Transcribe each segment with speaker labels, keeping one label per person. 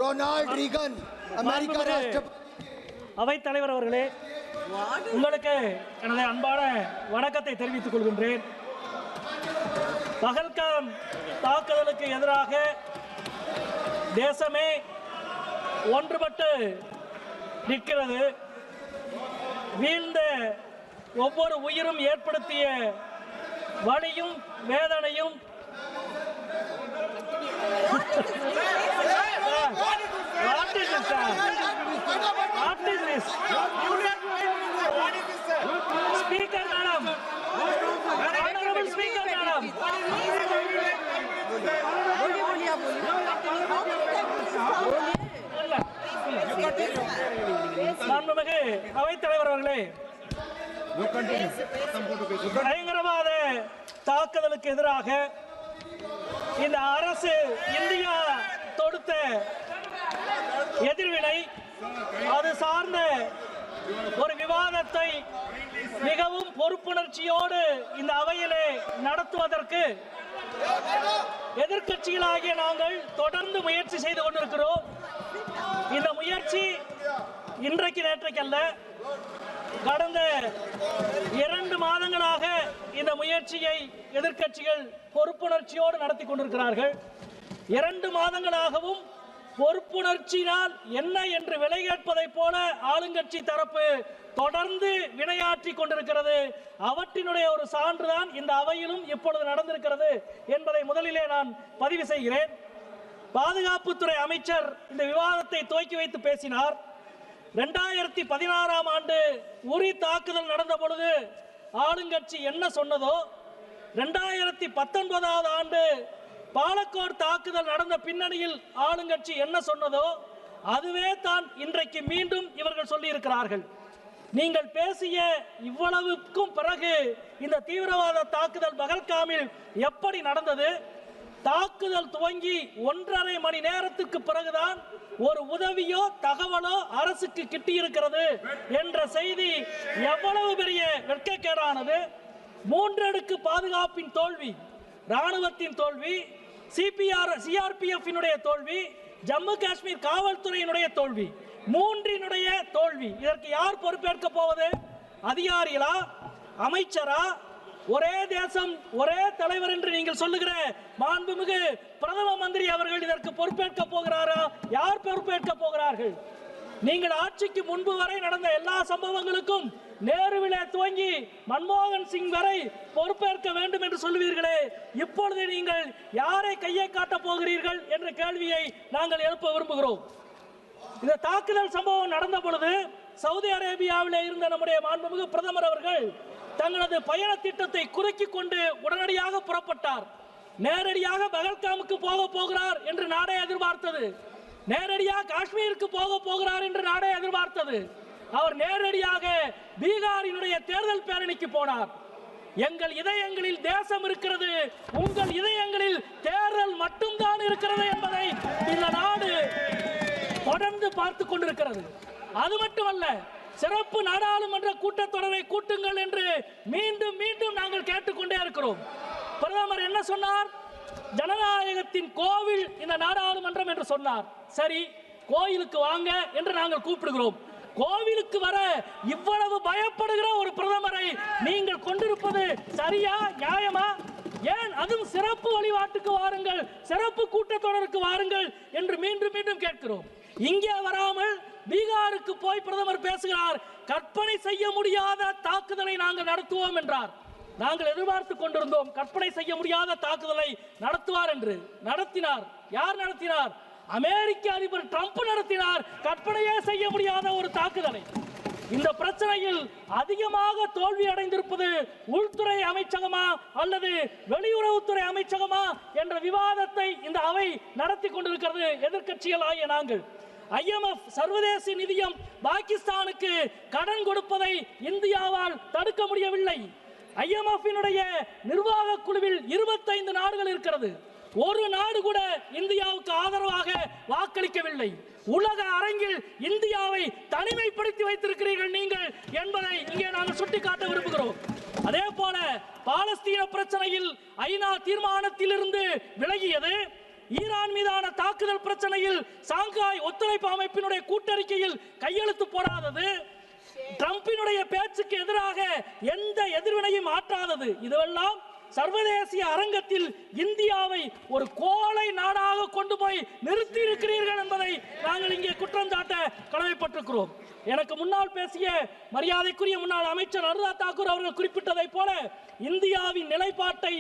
Speaker 1: Ronald Reagan அமெரிக்க ராஷ்டிரபதி
Speaker 2: அவைத் தலைவர் அவர்களே, உங்களுக்கு எனது அன்பான வணக்கத்தை தெரிவித்துக் கொள்கின்றேன். பகல்காம் தாக்குதலுக்கு எதிராக தேசமே ஒன்றுபட்டு நிற்கிறது. வீழ்ந்த ஒவ்வொரு உயிரும் ஏற்படுத்திய வலியும் வேதனையும் What is this, sir? What is this? Speaker, madam. Honorable Speaker, madam. மாண்புமிகு அவைத் தலைவர் அவர்களே, பயங்கரவாத தாக்குதலுக்கு எதிராக இந்த அரசு இந்தியா தொடுத்த எதிர்வினை, அது சார்ந்த ஒரு விவாதத்தை மிகவும் பொறுப்புணர்ச்சியோடு இந்த அவையிலே நடத்துவதற்கு எதிர்க்கட்சிகளாகிய நாங்கள் தொடர்ந்து முயற்சி செய்து கொண்டிருக்கிறோம். இந்த முயற்சி இன்றைக்கு நேற்றைக்கு அல்ல, கடந்த 2 மாதங்களாக இந்த முயற்சியை எதிர்க்கட்சிகள் பொறுப்புணர்ச்சியோடு நடத்தி கொண்டிருக்கிறார்கள். 2 மாதங்களாகவும் பொறுப்புணர்ச்சியினால் என்ன என்று விலை கேட்பதைப் போல ஆளுங்கட்சி தரப்பு தொடர்ந்து வினையாற்றி கொண்டிருக்கிறது. அவற்றினுடைய ஒரு சான்றுதான் இந்த அவையிலும் இப்பொழுது நடந்திருக்கிறது என்பதை முதலிலே நான் பதிவு செய்கிறேன். பாதுகாப்புத்துறை அமைச்சர் இந்த விவாதத்தை துவக்கி வைத்து பேசினார். 2016ஆம் ஆண்டு உரி தாக்குதல் நடந்த பொழுது ஆளுங்கட்சி என்ன சொன்னதோ, 2019ஆவது ஆண்டு பாலக்கோட் தாக்குதல் நடந்த பின்னணியில் ஆளுங்கட்சி என்ன சொன்னதோ அதுவே தான் இன்றைக்கு மீண்டும் இவர்கள் சொல்லி இருக்கிறார்கள். நீங்கள் பேசிய இவ்வளவுக்கும் பிறகு இந்த தீவிரவாத தாக்குதல் பகல்காமில் எப்படி நடந்தது? தாக்குதல் துவங்கி 1.5 மணி நேரத்துக்கு பிறகுதான் ஒரு உதவியோ தகவலோ அரசுக்கு கிட்டியிருக்கிறது என்ற செய்தி எவ்வளவு பெரிய வெட்கக்கேடானது. 3 அடுக்கு பாதுகாப்பின் தோல்வி, ராணுவத்தின் தோல்வி, சிஆர்பிஎஃப் தோல்வி, ஜம்மு காஷ்மீர் காவல்துறையினுடைய தோல்வி, 3னுடைய தோல்வி. இதற்கு யார் பொறுப்பேற்க போவது? அதிகாரிகளா, அமைச்சரா? ஒரே தேசம் ஒரே தலைவர் என்று நீங்கள் சொல்லுகிற மாண்புமிகு பிரதம மந்திரி அவர்கள் இதற்கு பொறுப்பேற்க போகிறாரா? யார் பொறுப்பேற்க போகிறார்கள்? நீங்கள் ஆட்சிக்கு முன்பு வரை நடந்த எல்லா சம்பவங்களுக்கும் நேருவிலே துவங்கி மன்மோகன் சிங் வரை பொறுப்பேற்க வேண்டும் என்று சொல்லுவீர்களே, இப்பொழுது நீங்கள் யாரை கையை காட்டப் போகிறீர்கள் என்ற கேள்வியை நாங்கள் எழுப்ப விரும்புகிறோம். இந்த தாக்குதல் சம்பவம் நடந்த பொழுது சவுதி அரேபியாவிலே இருந்த நம்முடைய மாண்புமிகு பிரதமர் அவர்கள் தங்களது பயண திட்டத்தை குறுக்கிக் கொண்டு உடனடியாக புறப்பட்டார். நேரடியாக பகல்காமுக்கு போக போகிறார் என்று நாடே எதிர்பார்த்தது. நேரடியாக காஷ்மீருக்கு போக போகிறார் என்று நாடே எதிர்பார்த்தது. அவர் நேரடியாக பீகாரினுடைய தேர்தல் பேரணிக்கு போனார். எங்கள் இதயங்களில் தேசம் இருக்கிறது, உங்கள் இதயங்களில் தேர்தல் மட்டும்தான் இருக்கிறது என்பதை இந்த நாடு தொடர்ந்து பார்த்து கொண்டிருக்கிறது. அது மட்டுமல்ல, சிறப்பு நாடாளுமன்ற கூட்டத்தொடரை கூட்டுங்கள் என்று மீண்டும் மீண்டும் நாங்கள் கேட்டுக்கொண்டே இருக்கிறோம். பிரதமர் என்ன சொன்னார்? ஜனநாயகத்தின் கோவில் இந்த நாடாளுமன்றம் என்று சொன்னார். சரி, கோயிலுக்கு வாங்க என்று நாங்கள் கூப்பிடுகிறோம். கோவிலுக்கு வர இவ்வளவு பயப்படுகிற ஒரு பிரதமரை நீங்கள் கொண்டிருப்பது சரியா, நியாயமா? ஏன் அதுவும் சிறப்பு வழிபாட்டுக்கு வாருங்கள், சிறப்பு கூட்டத்தொடருக்கு வாருங்கள் என்று மீண்டும் மீண்டும் கேட்கிறோம். இங்கே வராமல் பீகாருக்கு போய் பிரதமர் பேசுகிறார். கற்பனை செய்ய முடியாத தாக்குதலை நாங்கள் நடத்துவோம் என்றார். நாங்கள் எதிர்பார்த்து கொண்டிருந்தோம் கற்பனை செய்ய முடியாத தாக்குதலை நடத்துவார் என்று. நடத்தினார். யார் நடத்தினார்? அமெரிக்க அதிபர் ட்ரம்ப் நடத்தினார். கற்பனையே செய்ய முடியாத ஒரு தாக்குதலை. இந்த பிரச்சனையில் அதிகமாக தோல்வி அடைந்திருப்பது உள்துறை அமைச்சகமா அல்லது வெளியுறவுத்துறை அமைச்சகமா என்ற விவாதத்தை இந்த அவை நடத்தி கொண்டிருக்கிறது. எதிர்க்கட்சிகள் ஆகிய நாங்கள் IMF சர்வதேச நிதியம் பாகிஸ்தானுக்கு கடன் கொடுப்பதை இந்தியாவால் தடுக்க முடியவில்லை. IMF நிர்வாக குழுவில் 25 நாடுகள் இருக்கிறது. ஒரு நாடு கூட இந்தியாவுக்கு ஆதரவாக வாக்களிக்கவில்லை. உலக அரங்கில் இந்தியாவை தனிமைப்படுத்தி வைத்திருக்கிறீர்கள் நீங்கள் என்பதை இங்கே நாங்கள் சுட்டிக்காட்ட விரும்புகிறோம். அதே போல பாலஸ்தீன பிரச்சனையில் ஐநா தீர்மானத்தில் இருந்து விலகியது, ஈரான் மீதான தாக்குதல் பிரச்சனையில் சாங்காய் ஒத்துழைப்பு அமைப்பினுடைய கூட்டறிக்கையில் கையெழுத்து போடாதது, ட்ரம்பினுடைய பேச்சுக்கு எதிராக எந்த எதிர்வினையும் ஆற்றாதது, இதுவெல்லாம் சர்வதேச அரங்கத்தில் இந்தியாவை ஒரு கோழை நாடாக கொண்டு போய் நிறுத்தி இருக்கிறீர்கள் என்பதை நாங்கள் இங்கே குற்றம் சாட்ட கடமைப்பட்டிருக்கிறோம். எனக்கு முன்னால் பேசிய மரியாதைக்குரிய முன்னாள் அமைச்சர் அனுராதா தாக்கூர் அவர்கள் குறிப்பிட்டதை போல இந்தியாவின் நிலைப்பாட்டை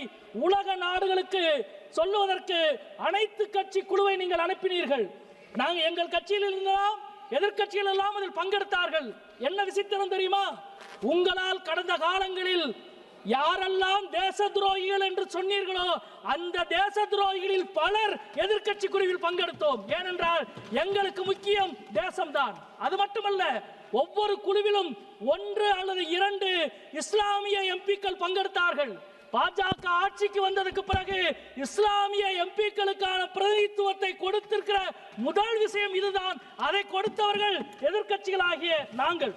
Speaker 2: உலக நாடுகளுக்கு சொல்லுவதற்கு அனைத்து கட்சி குழுவை நீங்கள் அனுப்பினீர்கள். நாங்கள் எங்கள் கட்சியில் இருந்தோம், எதிர்கட்சிகள் எல்லாம் அதில் பங்கெடுத்தார்கள். என்ன விசித்திரம் தெரியுமா? உங்களால் கடந்த காலங்களில் யாரெல்லாம் தேச துரோகிகள் என்று சொன்னீர்களோ அந்த தேச துரோகிகளில் பலர் எதிர்க்கட்சி குழுவில் பங்கெடுத்தோம். ஏனென்றால் எங்களுக்கு முக்கியம் தேசம்தான். அது மட்டுமல்ல, ஒவ்வொரு குழுவிலும் 1 அல்லது 2 இஸ்லாமிய எம்பிக்கள் பங்கெடுத்தார்கள். பாஜக ஆட்சிக்கு வந்ததுக்கு பிறகு இஸ்லாமிய எம்பிக்களுக்கான பிரதிநிதித்துவத்தை கொடுத்திருக்கிற முதல் விஷயம் இதுதான். அதை கொடுத்தவர்கள் எதிர்க்கட்சிகளாகிய நாங்கள்.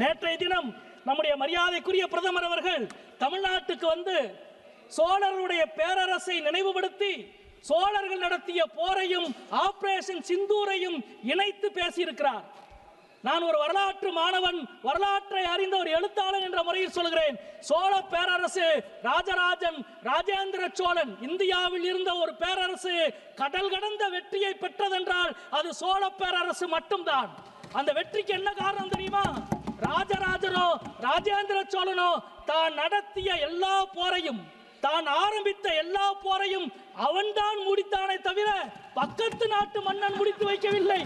Speaker 2: நேற்றைய தினம் நம்முடைய மரியாதைக்குரிய பிரதமர் அவர்கள் தமிழ்நாட்டுக்கு வந்து சோழர்களுடைய பேரரசை நினைவுபடுத்தி சோழர்கள் நடத்திய போரையும் ஆபரேஷன் சிந்தூரையும் இணைத்து பேசியிருக்கிறார். நான் ஒரு வரலாற்று மாணவன், வரலாற்றை அறிந்த ஒரு எழுத்தாளர் என்ற முறையில் சொல்கிறேன். சோழ பேரரசு, ராஜராஜன், ராஜேந்திர சோழன், இந்தியாவில் இருந்த ஒரு பேரரசு கடல் கடந்த வெற்றியை பெற்றதென்றால் அது சோழ பேரரசு மட்டும்தான். அந்த வெற்றிக்கு என்ன காரணம் தெரியுமா? ராஜராஜனோ ராஜேந்திர சோழனோ தான் நடத்திய எல்லா போரையும், தான் ஆரம்பித்த எல்லா போரையும் அவன்தான் முடித்தானே தவிர பக்கத்து நாட்டு மன்னன் முடித்து வைக்கவில்லை.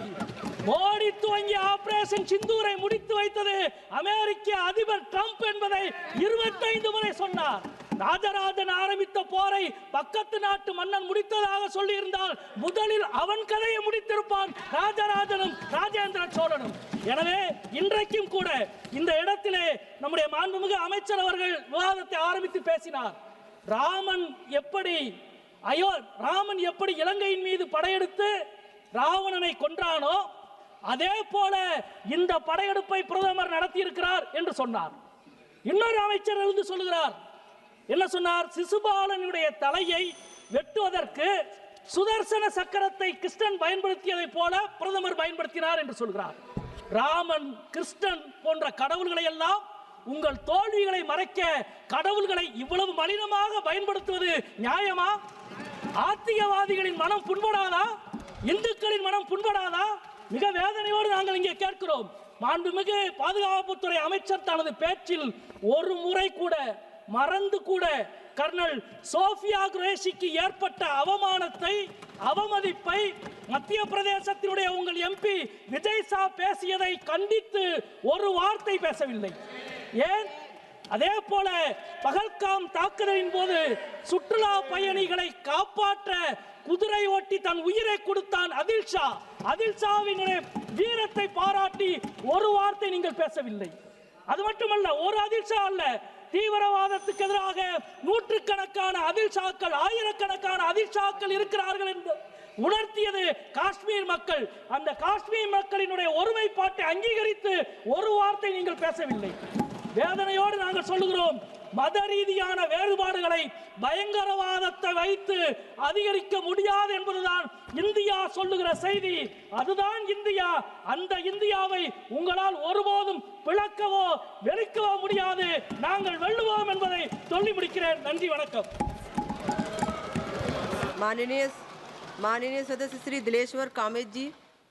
Speaker 2: மோடி துவங்கிய ஆபரேஷன் சிந்தூரை முடித்து வைத்தது அமெரிக்க அதிபர் ட்ரம்ப் என்பதை 25 முறை சொன்னார். ராஜராஜன் ஆரம்பித்த போரை பக்கத்து நாட்டு மன்னன் முடித்ததாக சொல்லி இருந்தால் முதலில் அவன் கதையை முடித்திருப்பான் ராஜராஜனும் ராஜேந்திர சோழனும். எனவே இன்றைக்கும் கூட இந்த இடத்திலே நம்முடைய மாண்புமிகு அமைச்சர் அவர்கள் விவாதத்தை ஆரம்பித்து பேசினார். ராமன் எப்படி இலங்கையின் மீது படையெடுத்து ராவணனை கொன்றானோ அதே போல இந்த படையெடுப்பை பிரதமர் நடத்தியிருக்கிறார் என்று சொன்னார். இன்னொரு அமைச்சர் எழுந்து சொல்லுகிறார். என்ன சொன்னார்? சிசுபாலனுடைய தலையை வெட்டுவதற்கு சுதர்சன சக்கரத்தை கிருஷ்ணன் பயன்படுத்தியதை போல பிரதமர் பயன்படுத்தினார் என்று சொல்கிறார். ராமன், கிருஷ்ணன் போன்ற கடவுள்களை எல்லாம் உங்கள் தோல்விகளை மறைக்க கடவுள்களை இவ்வளவு மலினமாக பயன்படுத்துவது நியாயமா? ஆத்திகவாதிகளின் மனம் புண்படாதா? இந்துக்களின் மனம் புண்படாதா? மிக வேதனையோடு நாங்கள் இங்கே கேட்கிறோம். மாண்புமிகு பாதுகாப்புத்துறை அமைச்சர் தனது பேச்சில் ஒரு முறை கூட மறந்து கூட கர்னல் சோஃபியா குரேஷிக்கு ஏற்பட்ட அவமானத்தை, அவமதிப்பை மத்திய பிரதேசத்தினுடைய உங்கள் எம்பி விஜய் சா பேசியதை கண்டித்து ஒரு வார்த்தை பேசவில்லை. ஏன்? அதே போல பகல்காம் தாக்குதலின் போது சுற்றுலா பயணிகளை காப்பாற்ற குதிரை ஓட்டி தன் உயிரை கொடுத்தான் அதில்ஷா. அதில்ஷாவினுடைய வீரத்தை பாராட்டி ஒரு வார்த்தை நீங்கள் பேசவில்லை. அது மட்டுமல்ல, ஒரு அதில்ஷா அல்ல, தீவிரவாதத்துக்கு எதிராக நூற்றுக்கணக்கான அதில்ஷாக்கள், ஆயிரக்கணக்கான அதில்ஷாக்கள் இருக்கிறார்கள் என்று உணர்த்தியது காஷ்மீர் மக்கள். அந்த காஷ்மீர் மக்களினுடைய ஒருமைப்பாட்டை அங்கீகரித்து ஒரு வார்த்தை நீங்கள் பேசவில்லை. வேதனையோடு நாங்கள் சொல்லுகிறோம், மத ரீதியான வேறுபாடுகளை பயங்கரவாதத்தை வைத்து அதிகரிக்க முடியாது என்பதுதான் இந்தியா சொல்லுகிற செய்தி. அதுதான் இந்தியா. அந்த இந்தியாவை உங்களால் ஒருபோதும் பிளக்கவோ வெறுக்கவோ முடியாது. நாங்கள் வெல்லுவோம் என்பதை சொல்லி முடிக்கிறேன். நன்றி, வணக்கம்.
Speaker 3: माननीय सदस्य श्री दिलेश्वर कामेत जी।